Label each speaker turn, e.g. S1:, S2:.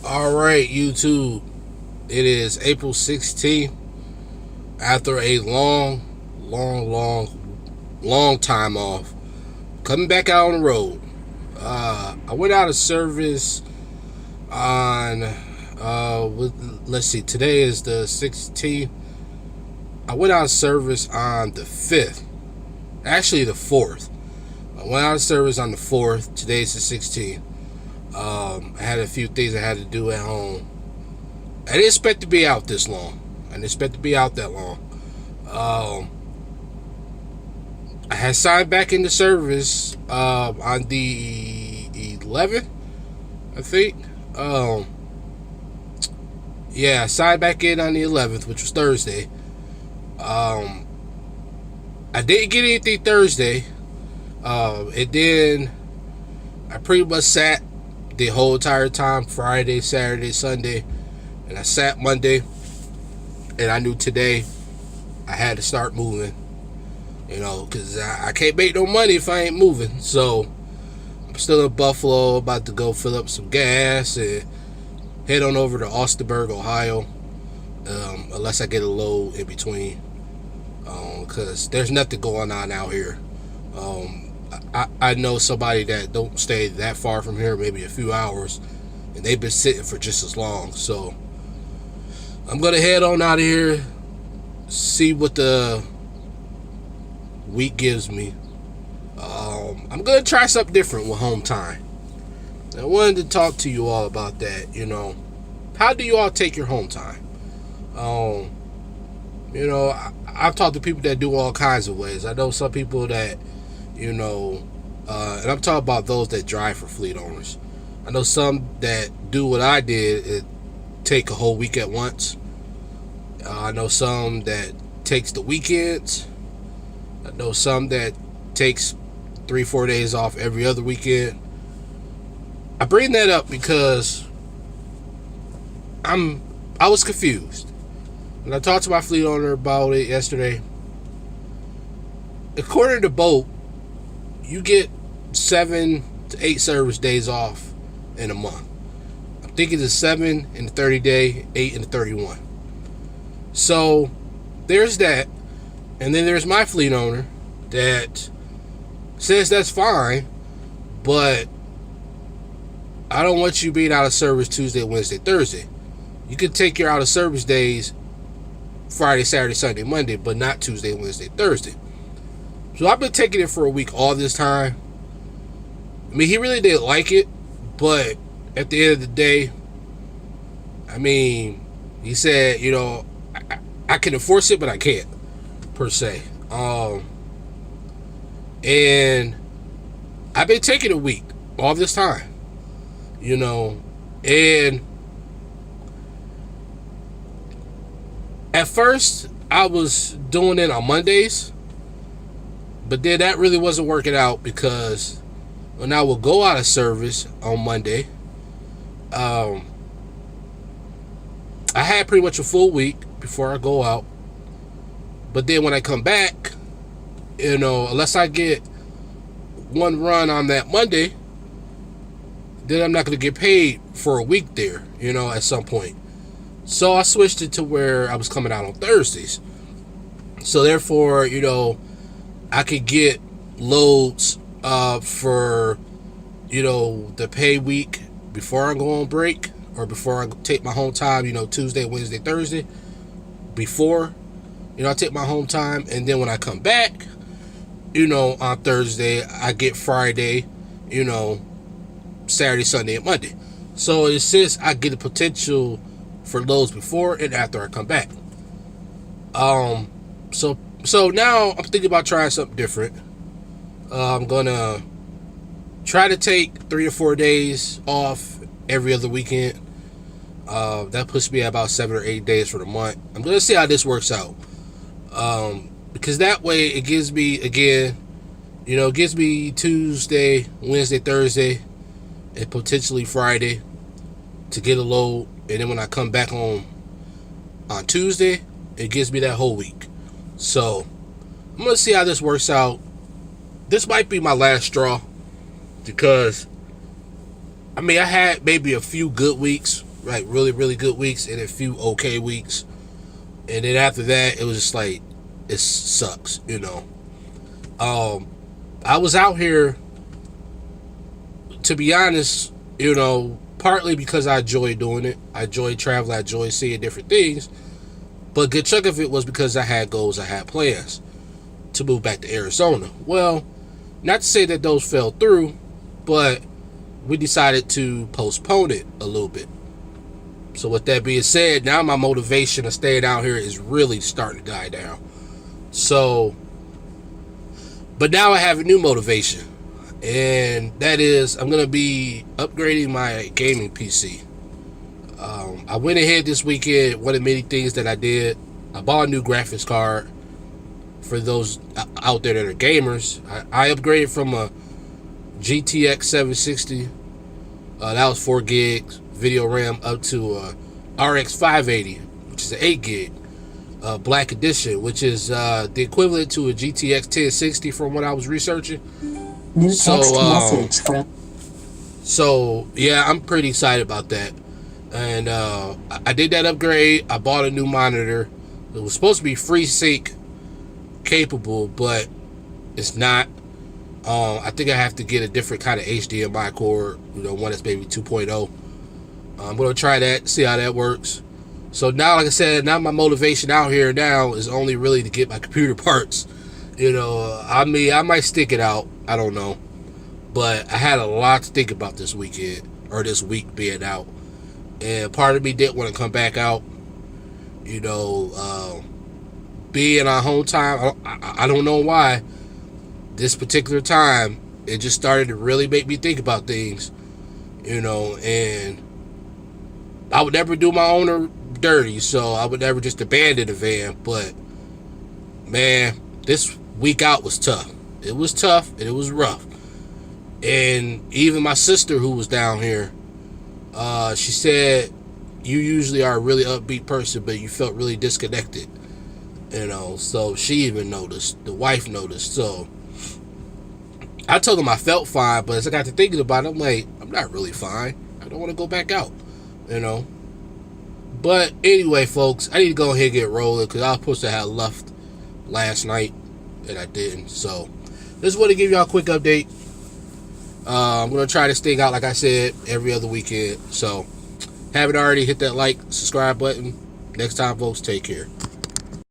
S1: Alright, YouTube. It is April 16th. After a long time off. Coming back out on the road. I went out of service on, let's see, today is the 16th. I went out of service on the 5th. Actually, the 4th. I went out of service on the 4th. Today's the 16th. I had a few things I had to do at home. I didn't expect to be out this long. I didn't expect to be out that long. I had signed back into service on the 11th, I think. Yeah, I signed back in on the 11th, which was Thursday. I didn't get anything Thursday. And then I pretty much sat the whole entire time, Friday, Saturday, Sunday, and I sat Monday, and I knew today I had to start moving, because I can't make no money if I ain't moving. So I'm still in Buffalo, about to go fill up some gas and head on over to Austinburg, Ohio, unless I get a load in between, because there's nothing going on out here. I know somebody that don't stay that far from here, maybe a few hours, and they've been sitting for just as long. So I'm gonna head on out of here, see what the week gives me. I'm gonna try something different with home time. I wanted to talk to you all about that. How do you all take your home time? I've talked to people that do all kinds of ways. I know some people that, and I'm talking about those that drive for fleet owners. I know some that do what I did, and take a whole week at once. I know some that takes the weekends. I know some that takes 3-4 days off every other weekend. I bring that up because I was confused. When I talked to my fleet owner about it yesterday, according to Boat, you get 7 to 8 service days off in a month. I'm thinking it's 7 in the 30 day, 8 in the 31. So there's that. And then there's my fleet owner that says that's fine, but I don't want you being out of service Tuesday, Wednesday, Thursday. You can take your out of service days Friday, Saturday, Sunday, Monday, but not Tuesday, Wednesday, Thursday. So I've been taking it for a week all this time. I mean, he really didn't like it, but at the end of the day, I mean, he said, I can enforce it, but I can't, per se. And I've been taking a week all this time, and at first I was doing it on Mondays, but then that really wasn't working out because when I would go out of service on Monday, I had pretty much a full week before I go out. But then when I come back, unless I get one run on that Monday, then I'm not going to get paid for a week there, at some point. So I switched it to where I was coming out on Thursdays. So therefore, I could get loads for, the pay week before I go on break, or before I take my home time, Tuesday, Wednesday, Thursday. Before, I take my home time, and then when I come back, on Thursday, I get Friday, Saturday, Sunday, and Monday. So it says I get the potential for loads before and after I come back. So now I'm thinking about trying something different. I'm gonna try to take 3 or 4 days off every other weekend. That puts me at about 7 or 8 days for the month. I'm gonna see how this works out. Because that way it gives me, again, gives me Tuesday, Wednesday, Thursday, and potentially Friday to get a load. And then when I come back on Tuesday, it gives me that whole week. So I'm going to see how this works out. This might be my last straw because, I had maybe a few good weeks like really, really good weeks and a few okay weeks. And then after that, it was just like, it sucks, you know. I was out here, to be honest, you know, partly because I enjoy doing it. I enjoy traveling. I enjoy seeing different things. But a good chunk of it was because I had goals. I had plans to move back to Arizona. Well, not to say that those fell through, but we decided to postpone it a little bit. So with that being said, now my motivation of staying out here is really starting to die down. So, but now I have a new motivation. And that is, I'm going to be upgrading my gaming PC. I went ahead this weekend. One of the many things that I did, I bought a new graphics card. For those out there that are gamers, I upgraded from a GTX 760. That was 4 gigs video RAM up to a RX 580, which is an 8 gig Black Edition, which is the equivalent to a GTX 1060 from what I was researching.
S2: New text message from.
S1: So yeah, I'm pretty excited about that. And I did that upgrade. I bought a new monitor. It was supposed to be FreeSync capable, but it's not. I think I have to get a different kind of HDMI cord, you know, one that's maybe 2.0. I'm going to try that, see how that works. So now, like I said, now my motivation out here now is only really to get my computer parts. You know, I mean, I might stick it out. I don't know. But I had a lot to think about this weekend, or this week being out. And part of me didn't want to come back out. You know, being on home time, I don't know why. This particular time, it just started to really make me think about things. You know, and I would never do my owner dirty, so I would never just abandon the van. But, man, this week out was tough. It was tough, and it was rough. And even my sister, who was down here, she said, you usually are a really upbeat person, but you felt really disconnected. You know, so she even noticed. The wife noticed. So I told them I felt fine, but as I got to thinking about it, I'm like, I'm not really fine. I don't want to go back out, you know. But anyway, folks, I need to go ahead and get rolling because I was supposed to have left last night and I didn't. So just want to give y'all a quick update. I'm going to try this thing out, like I said, every other weekend. So haven't already, hit that like, subscribe button. Next time, folks, take care.